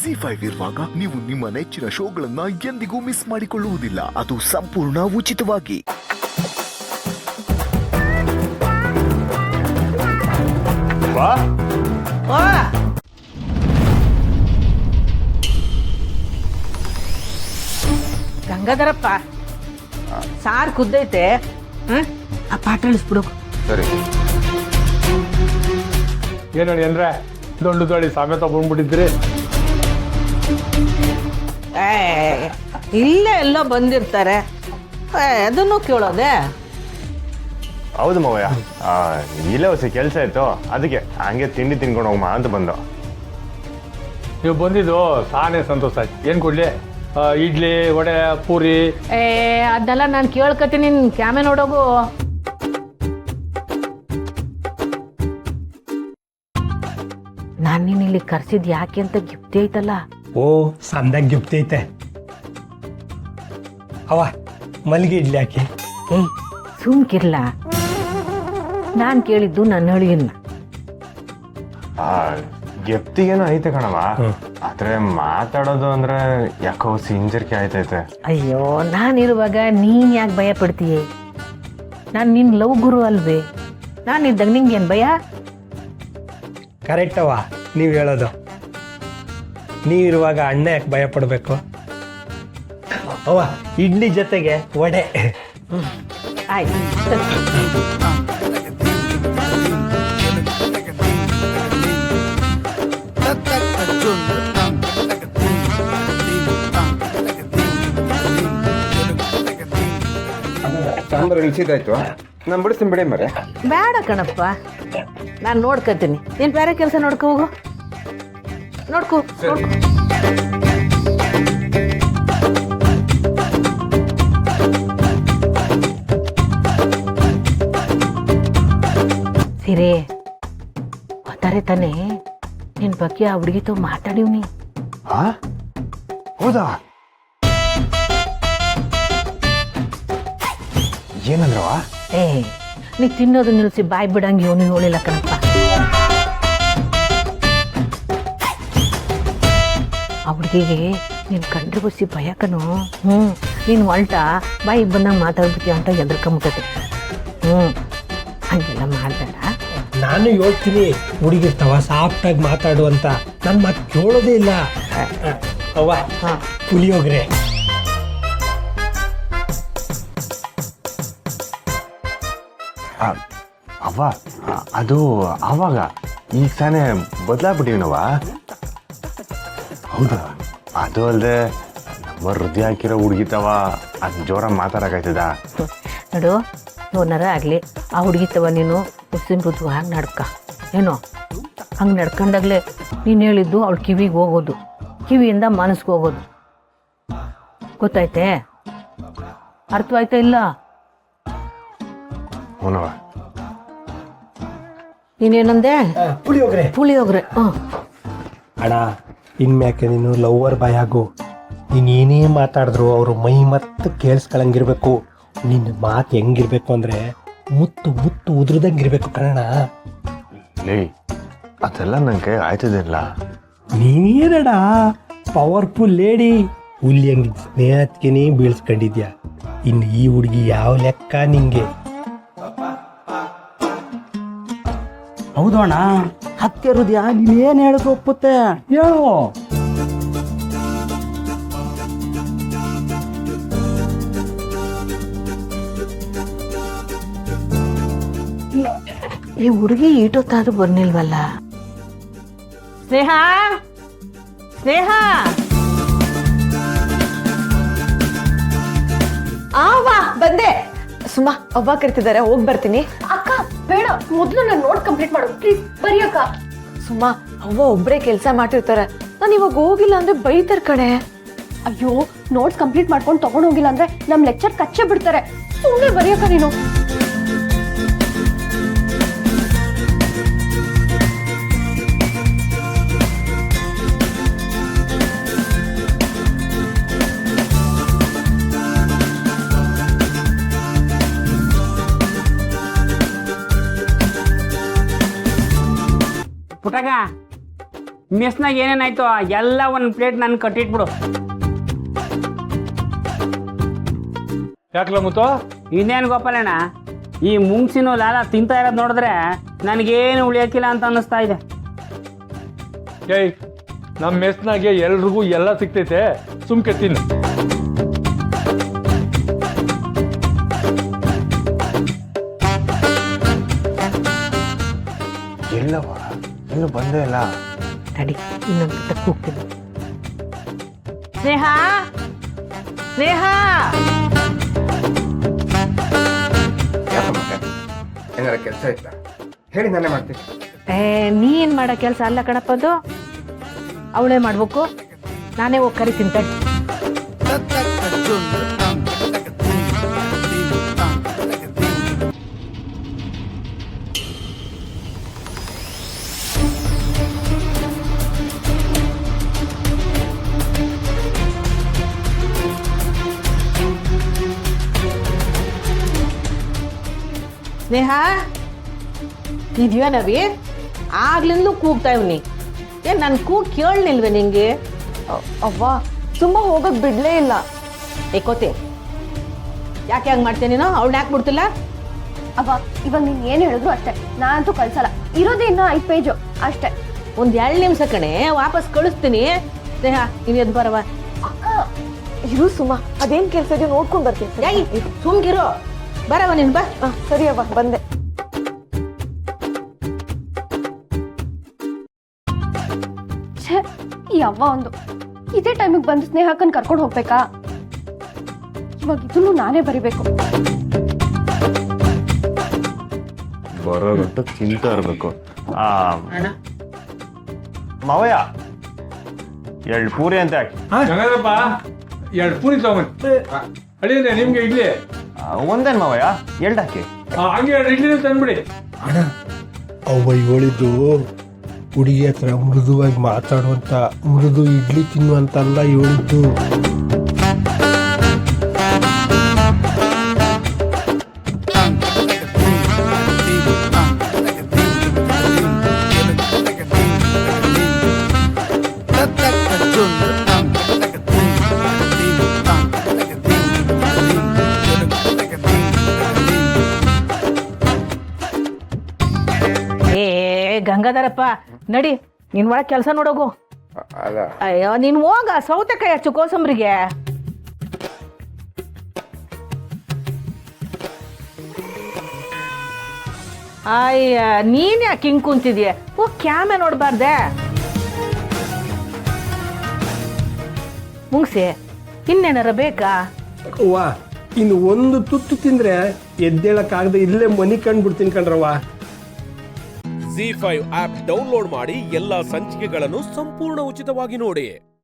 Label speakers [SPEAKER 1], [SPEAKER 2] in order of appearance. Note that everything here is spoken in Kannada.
[SPEAKER 1] ZEE5 ಇರುವಾಗ ನೀವು ನಿಮ್ಮ ನೆಚ್ಚಿನ ಶೋಗಳನ್ನ ಎಂದಿಗೂ ಮಿಸ್ ಮಾಡಿಕೊಳ್ಳುವುದಿಲ್ಲ. ಅದು ಸಂಪೂರ್ಣ ಉಚಿತವಾಗಿ.
[SPEAKER 2] ಗಂಗಾಧರಪ್ಪ, ಸಾರು ಕುದ್ದೈತೆ, ಆ ಪಾಟ ಇಳಿಸ್ಬಿಡು.
[SPEAKER 3] ಸರಿ.
[SPEAKER 4] ಏನು ಅಂದ್ರೆ ದೊಡ್ಡ ದೊಡ್ಡ ಸಮೇತ ಬಂದ್ಬಿಟ್ಟಿದ್ರಿ.
[SPEAKER 2] ಇಲ್ಲೇ ಎಲ್ಲ ಬಂದಿರ್ತಾರೆ, ಅದನ್ನು ಕೇಳೋದೆ.
[SPEAKER 3] ಹೌದು ಮಾವಯ್ಯ, ಇಲ್ಲೇ ಹೊಸ ಕೆಲಸ ಇತ್ತು, ಅದಕ್ಕೆ ಹಂಗೆ ತಿಂಡಿ ತಿನ್ಕೊಂಡು ಹೋಗಮ್ಮ ಅಂತ ಬಂದು.
[SPEAKER 4] ನೀವು ಬಂದಿದ್ದು ಸಾನೇ ಸಂತೋಷ ಆಯ್ತು. ಏನು ಕೊಡ್ಲಿ? ಇಡ್ಲಿ, ವಡೆ, ಪೂರಿ.
[SPEAKER 2] ಅದೆಲ್ಲ ನಾನು ಕೇಳ್ಕತೀನಿ, ನಿನ್ ಕ್ಯಾಮೆ ನೋಡೋಗು. ನಾನು ನೀನು ಇಲ್ಲಿ ಕರ್ಸಿದ್ ಯಾಕೆ ಅಂತ ಗಿಫ್ಟ್ ಐತಲ್ಲ.
[SPEAKER 5] ಓ, ಸಂದಾಗ ಗಿಫ್ಟ್ ಐತೆ. ಅವ ಮಲ್ಲಿಗೆ ಇಡ್ಲಿ ಹಾಕಿ.
[SPEAKER 2] ಏಯ್ ಸುಮ್ಕಿರ್ಲ, ನಾನು ಕೇಳಿದ್ದು ನನ್ನ ಅಳಿಯನ್ನ.
[SPEAKER 3] ಗೆಪ್ತಿಗೇನೋ ಐತೆ ಕಣವ, ಆದ್ರೆ ಮಾತಾಡೋದು ಅಂದ್ರೆ ಯಾಕೋ ಹಿಂಜರಿಕೆ ಆಯ್ತೈತೆ.
[SPEAKER 2] ಅಯ್ಯೋ, ನಾನಿರುವಾಗ ನೀನ್ ಯಾಕೆ ಭಯ ಪಡ್ತೀಯ? ನಾನು ನಿನ್ನ ಲವ್ ಗುರು ಅಲ್ವೇ? ನಾನಿದ್ದಾಗ ನಿಂಗೇನು ಭಯ?
[SPEAKER 5] ಕರೆಕ್ಟ್ ಅವ ನೀವು ಹೇಳೋದು. ನೀವಿರುವಾಗ ಅಣ್ಣ ಯಾಕೆ ಭಯ ಪಡಬೇಕು? ಅವ ಇಡ್ಲಿ ಜೊತೆಗೆ ವಡೆ.
[SPEAKER 2] ಆಯ್ತು.
[SPEAKER 3] ಸಾಂಬಾರು ಇಳಿಸಿದಾಯ್ತು, ನಾನು ಬಿಡಿಸ್ತೀನಿ ಬಿಡಿ ಮರೆ.
[SPEAKER 2] ಬೇಡ ಕಣಪ್ಪ, ನಾನು ನೋಡ್ಕೊತೀನಿ. ನೀನು ಬೇರೆ ಕೆಲಸ ನೋಡ್ಕೊ ಹೋಗು. ನೋಡ್ಕೊ. ಸಿರೇ ಒತ್ತಾರೆ ತಾನೇ ನಿನ್ನ ಬಗ್ಗೆ ಆ ಹುಡುಗಿతో ಮಾತಾಡಿವ್ನಿ.
[SPEAKER 3] ಹೌದಾ? ಏನಂದ್ರವ?
[SPEAKER 2] ನೀ ತಿನ್ನೋದು ನಿಲ್ಲಿಸಿ ಬಾಯ್ ಬಿಡಂಗೆ ಇವನು ನೋಡಿಲ್ಲ ಕಣಪ್ಪ. ಆ ಹುಡುಗಿಗೆ ನೀನು ಕಂಡ್ರೆ ಬಸ್ಸಿ ಭಯ ಕಣು. ನೀನು ಹೊಲ್ಟ ಬಾಯಿಗೆ ಬಂದಂಗೆ ಮಾತಾಡ್ಬಿಡ್ತೀಯ ಅಂತ ಎದ್ರಕೊಂಬಿಟ್ಟದೆ. ಹಂಗೆಲ್ಲ ಮಾಡಬೇಡ.
[SPEAKER 5] ನಾನು ಹೇಳ್ತೀನಿ ಹುಡುಗಿರ್ತಾವ ಸಾಫ್ಟಾಗಿ ಮಾತಾಡು ಅಂತ, ನನ್ನ ಮಾತು ಕೇಳೋದೇ ಇಲ್ಲ. ಅವ್ವ ಪುಳಿಯೋಗ್ರೆ.
[SPEAKER 3] ಅವ್ವ, ಅದು ಆವಾಗ ಈಗ ತಾನೇ ಬದಲಾಗ್ಬಿಟ್ಟಿವನವ. ಹೌದಾ? ಅದು ಅಲ್ಲದೆ ನಮ್ಮ ಹೃದಯ ಹಾಕಿರೋ ಹುಡುಗಿತವ ಅದು ಜೋರಾಗಿ ಮಾತಾಡಕಾಯ್ತದ
[SPEAKER 2] ನೋಡು, ಇವನರ ಆಗಲಿ ಆ ಹುಡುಗಿತವ ನೀನು ಉಸಿನ ಮೃದುವಾಗಿ ನಡ್ಕ. ಏನೋ ಹಂಗೆ ನಡ್ಕೊಂಡಾಗಲೇ ನೀನು ಹೇಳಿದ್ದು ಅವಳು ಕಿವಿಗೆ ಹೋಗೋದು, ಕಿವಿಯಿಂದ ಮನಸ್ಸಿಗೆ ಹೋಗೋದು. ಗೊತ್ತಾಯ್ತೆ? ಅರ್ಥವಾಯ್ತಾ ಇಲ್ಲ?
[SPEAKER 3] ಹೂನವ.
[SPEAKER 2] ನೀನೇನಂದೆ?
[SPEAKER 5] ಪುಳಿಯೋಗ್ರೆ.
[SPEAKER 2] ಪುಳಿಯೋಗ್ರೆ.
[SPEAKER 5] ಅಣ್ಣ, ಇನ್ಮ್ಯಾಕೆ ನೀನು ಲವ್ವರ್ ಬಾಯ್ ಆಗು. ನೀನು ಏನೇ ಮಾತಾಡಿದ್ರು ಅವರು ಮೈ ಮತ್ತು ಕೇಳಿಸ್ಕೊಳಂಗಿರ್ಬೇಕು. ನಿನ್ನ ಮಾತು ಹೆಂಗಿರ್ಬೇಕು ಅಂದರೆ ಮುತ್ತು ಮುತ್ತು ಉದ್ರದಂಗಿರ್ಬೇಕು ಕಣ.
[SPEAKER 3] ಲೇ, ಅದೆಲ್ಲ ನನ್ನ ಕೈ ಆಯ್ತದಿಲ್ಲ.
[SPEAKER 5] ನೀನೇನಡ ಪವರ್ಫುಲ್ ಲೇಡಿ. ಹುಲಿ ಹಂಗೆ ಸ್ನೇಹತ್ಗೆನೇ ಬೀಳ್ಸ್ಕೊಂಡಿದ್ಯಾ. ಇನ್ನು ಈ ಹುಡುಗಿ ಯಾವ ಲೆಕ್ಕ ನಿಂಗೆ?
[SPEAKER 6] ಹೌದು ಅಣ್ಣ, ಹತ್ಯೆ ಹೃದಯ ನೀನೇನು ಹೇಳಿದ್ರು ಒಪ್ಪುತ್ತೆ. ಹೇಳು.
[SPEAKER 2] ಈ ಹುಡುಗಿ ಈಟೊತ್ತಾದ್ರೂ ಬರ್ನಿಲ್ವಲ್ಲ. ಸ್ನೇಹ, ಸ್ನೇಹ.
[SPEAKER 7] ಆವಾ ಬಂದೆ. ಸುಮಾ ಅವ್ವ ಕರಿತಿದ್ದಾರೆ, ಹೋಗಿ ಬರ್ತೀನಿ. ಅಕ್ಕ ಬೇಡ, ಮೊದಲು ನಾನು ನೋಟ್ ಕಂಪ್ಲೀಟ್ ಮಾಡು ಪ್ಲೀಸ್. ಬರೀ ಅಕ್ಕ. ಸುಮಾ ಅವ್ವ ಒಬ್ಬರೇ ಕೆಲಸ ಮಾಡ್ತಿರ್ತಾರೆ, ನಾನು ಇವಾಗ ಹೋಗಿಲ್ಲ ಅಂದ್ರೆ ಬೈತಾರ ಕಣೆ. ಅಯ್ಯೋ, ನೋಟ್ಸ್ ಕಂಪ್ಲೀಟ್ ಮಾಡ್ಕೊಂಡು ತಗೊಂಡು ಹೋಗಿಲ್ಲ ಅಂದ್ರೆ ನಮ್ಮ ಲೆಕ್ಚರ್ ಕಚ್ಚೆ ಬಿಡ್ತಾರೆ. ಸುಮ್ಮನೆ ಬರೀಯಕ್ಕ ನೀನು.
[SPEAKER 6] ಪುಟಗ
[SPEAKER 8] ಮೆಸ್ನಾಗ ಏನೇನಾಯ್ತು ಎಲ್ಲ ಒಂದು ಪ್ಲೇಟ್ ನನ್ಗೆ ಕಟ್ಟಿಟ್ಬಿಡು.
[SPEAKER 4] ಯಾಕಲ ಮುತ್ತು?
[SPEAKER 8] ಇನ್ನೇನು ಗೋಪಾಲಣ್ಣ, ಈ ಮುಂಗ್ಸಿನ ಲಾಲ ತಿಂತಾ ಇರೋದು ನೋಡಿದ್ರೆ ನನಗೇನು ಉಳಿಯೋಕ್ಕಿಲ್ಲ ಅಂತ ಅನ್ನಿಸ್ತಾ ಇದೆ.
[SPEAKER 4] ಏಯ್, ನಮ್ಮ ಮೆಸ್ನಾಗೆ ಎಲ್ರಿಗೂ ಎಲ್ಲ ಸಿಗ್ತೈತೆ, ಸುಮ್ಕೆ ತಿನ್ನು.
[SPEAKER 3] ಎಲ್ಲವ ಇನ್ನು ಬಂದೇ ಇಲ್ಲ.
[SPEAKER 2] ತಡಿ, ಇನ್ನೊಂದು ತಕ್ಕ ಹೋಗ್ತೀನಿ. ಸ್ನೇಹ, ಸ್ನೇಹ,
[SPEAKER 9] ಏನಾರ ಕೆಲಸ ಇತ್ತ ಹೇಳಿ, ನಾನೇ ಮಾಡ್ತೀನಿ.
[SPEAKER 2] ನೀ ಏನು ಮಾಡೋ ಕೆಲಸ ಅಲ್ಲ ಕಣಪ್ಪ, ಅದು ಅವಳೇ ಮಾಡ್ಬೇಕು. ನಾನೇ ಹೋಗಿ ಕರಿತೀನಿ ತಡಿ. ಸ್ನೇಹ, ಇದೆಯಾ ನವಿ? ಆಗ್ಲಿಂದಲೂ ಕೂಗ್ತಾ ಇವ್ನಿ. ಏನ್ ನನ್ನ ಕೂಗ್ ಕೇಳಲಿಲ್ವೇ ನಿಂಗೆ?
[SPEAKER 7] ಅವ್ವ ಸುಮ್ಮ ಹೋಗಕ್ ಬಿಡ್ಲೇ ಇಲ್ಲ.
[SPEAKER 2] ಏಕೋತೆ, ಯಾಕೆ ಹಂಗೆ ಮಾಡ್ತೇನೆ ನೀನು? ಅವಳನ್ನ ಯಾಕೆ ಬಿಡ್ತಿಲ್ಲ?
[SPEAKER 10] ಅವ್ವ ಇವಾಗ ನೀನ್ ಏನ್ ಹೇಳಿದ್ರು ಅಷ್ಟೇ, ನಾನಂತೂ ಕಳ್ಸಲ್ಲ. ಇರೋದೇ ಇನ್ನ 5 ಪೇಜು ಅಷ್ಟೇ.
[SPEAKER 2] ಒಂದು 2 ನಿಮಿಷ ಕಣೆ, ವಾಪಸ್ ಕಳಿಸ್ತೀನಿ. ಸ್ನೇಹ, ನೀನು ಎದ್ದು ಬರವ.
[SPEAKER 7] ಅಕ್ಕ ಇರು ಸುಮ್ಮ, ಅದೇನ್ ಕೆಲ್ಸ ಇದೆಯೋ ನೋಡ್ಕೊಂಡ್ ಬರ್ತೀನಿ.
[SPEAKER 2] ಸುಮ್ಗಿರೋ, ಬರವ ನೀನು ಬಾ.
[SPEAKER 7] ಸರಿ ಅವ್ವ, ಬಂದೆ.
[SPEAKER 10] ಛೇ, ಈ ಅವ್ವ ಒಂದು ಇದೇ ಟೈಮಿಗೆ ಬಂದು ಸ್ನೇಹಕ್ಕನ್ ಕರ್ಕೊಂಡು ಹೋಗ್ಬೇಕಾ? ಇವಾಗ ಇದನ್ನು ನಾನೇ ಬರಿಬೇಕು.
[SPEAKER 3] ಬರೋಗಂತ ತಿಂತಾ ಇರ್ಬೇಕು. ಮಾವಯ್ಯ, 2 ಪೂರಿ ಅಂತ ಹಾಕಿ.
[SPEAKER 4] ಗಂಗಾಧರಪ್ಪ, 2 ಪೂರಿ ತಗೊಂಬನ್ನಿ. ಅಡಿಯೇ ನಿಮ್ಗೆ ಇಡ್ಲಿ?
[SPEAKER 3] ಒಂದೇನು ಮಾವಯ್ಯ, 2 ಹಾಕಿ.
[SPEAKER 4] ಹಂಗೆ 2 ಇಡ್ಲಿ ತಂದ್ಬಿಡಿ.
[SPEAKER 5] ಅಣ್ಣ, ಅವ್ವ ಹೇಳಿದ್ದು ಹುಡುಗಿ ಹತ್ರ ಮೃದುವಾಗಿ ಮಾತಾಡುವಂತ, ಮೃದು ಇಡ್ಲಿ ತಿನ್ನುವಂತಲ್ಲ ಹೇಳಿದ್ದು.
[SPEAKER 2] ಗಂಗಾಧರಪ್ಪ, ನಡಿ, ನಿನ್ ಒಳಗೆ ಕೆಲಸ ನೋಡೋಗು.
[SPEAKER 9] ಅಲ್ಲ,
[SPEAKER 2] ಅಯ್ಯೋ, ನೀನು ಹೋಗ, ಸೌತೆಕಾಯಿ ಹಚ್ಚು ಕೋಸಂಬರಿಗೆ. ಅಯ್ಯ, ನೀನ್ ಯಾಕೆ ಹಿಂಗ್ ಕುಂತಿದ್ಯ? ಓ, ಕ್ಯಾಮೆ ನೋಡ್ಬಾರ್ದೆ? ಮುಗ್ಸಿ, ಇನ್ನೇನಾರ ಬೇಕಾ?
[SPEAKER 5] ಅವ್ವ, ಇನ್ನು ಒಂದು ತುತ್ತು ತಿಂದ್ರೆ ಎದ್ದೇಳಕ್ಕಾಗದೆ ಇಲ್ಲೇ ಮನಿ ಕಂಡ್ಬಿಡ್ತೀನಿ ಕಣ್ರವ್ವ.
[SPEAKER 11] ZEE5 ಆಪ್ ಡೌನ್ಲೋಡ್ ಮಾಡಿ ಎಲ್ಲಾ ಸಂಚಿಕೆಗಳನ್ನು ಸಂಪೂರ್ಣ ಉಚಿತವಾಗಿ ನೋಡಿ.